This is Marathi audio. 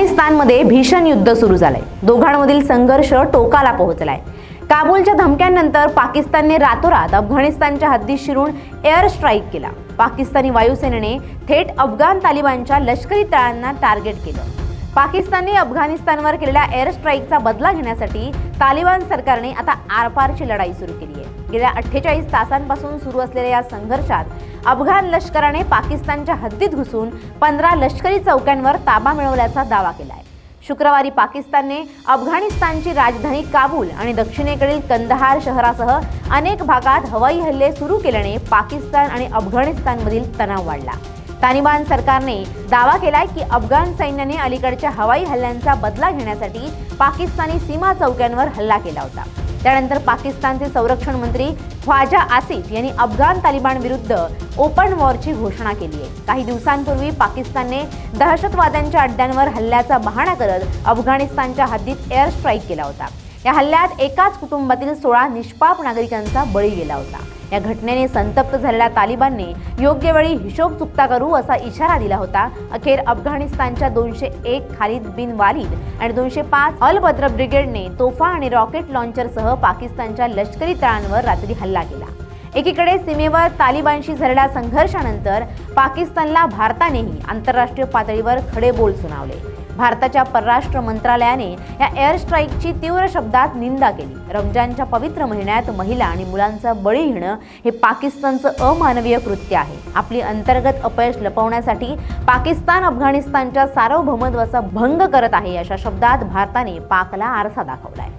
अफगाणिस्तानमध्ये भीषण युद्ध सुरू झालंय। दोघांमधील संघर्ष टोकाला पोहोचलाय। काबूलच्या धमक्यांनंतर पाकिस्तानने रातोरात अफगाणिस्तानच्या हद्दीत शिरून एअर स्ट्राईक केला। पाकिस्तानी वायुसेनेने थेट अफगाण तालिबानच्या लष्करी तळांना टार्गेट केलं। पाकिस्तानने अफगाणिस्तानवर केलेल्या एअर स्ट्राईकचा बदला घेण्यासाठी तालिबान सरकारने आता आरपारची लढाई सुरू केली आहे। गेल्या 48 तासांपासून सुरू असलेल्या या संघर्षात अफगाण लष्कराने पाकिस्तानच्या हद्दीत घुसून 15 लष्करी चौक्यांवर ताबा मिळवल्याचा दावा केला आहे। शुक्रवारी पाकिस्तानने अफगाणिस्तानची राजधानी काबूल आणि दक्षिणेकडील कंदहार शहरासह अनेक भागात हवाई हल्ले सुरू केल्याने पाकिस्तान आणि अफगाणिस्तानमधील तणाव वाढला। तालिबान सरकारने दावा केलाय की अफगाण सैन्याने अलीकडच्या हवाई हल्ल्यांचा बदला घेण्यासाठी पाकिस्तानी सीमा चौक्यांवर हल्ला केला होता। त्यानंतर पाकिस्तानचे संरक्षण मंत्री ख्वाजा आसिफ यांनी अफगाण तालिबान विरुद्ध ओपन वॉरची घोषणा केली आहे। काही दिवसांपूर्वी पाकिस्तानने दहशतवाद्यांच्या अड्ड्यांवर हल्ल्याचा बहाणा करत अफगाणिस्तानच्या हद्दीत एअर स्ट्राईक केला होता। या हल्ल्यात एकाच कुटुंबातील 16 निष्पाप नागरिकांचा बळी गेला होता। या घटनेने संतप्त झालेल्या तालिबानने योग्य वेळी हिशोब चुकता करू असा इशारा दिला होता। अखेर अफगाणिस्तानच्या 201 खालिद बिन वालिद आणि 205 अल बद्र ब्रिगेडने तोफा आणि रॉकेट लॉन्चरसह पाकिस्तानच्या लष्करी तळांवर रात्री हल्ला केला। एकीकडे सीमेवर तालिबानशी झालेल्या संघर्षानंतर पाकिस्तानला भारतानेही आंतरराष्ट्रीय पातळीवर खडे बोल सुनावले। भारताच्या परराष्ट्र मंत्रालयाने या एअर स्ट्राईकची तीव्र शब्दात निंदा केली। रमजानच्या पवित्र महिन्यात महिला आणि मुलांचा बळी घेणं हे पाकिस्तानचं अमानवीय कृत्य आहे। आपली अंतर्गत अपयश लपवण्यासाठी पाकिस्तान अफगाणिस्तानच्या सार्वभौमत्वाचा भंग करत आहे अशा शब्दात भारताने पाकला आरसा दाखवलाय।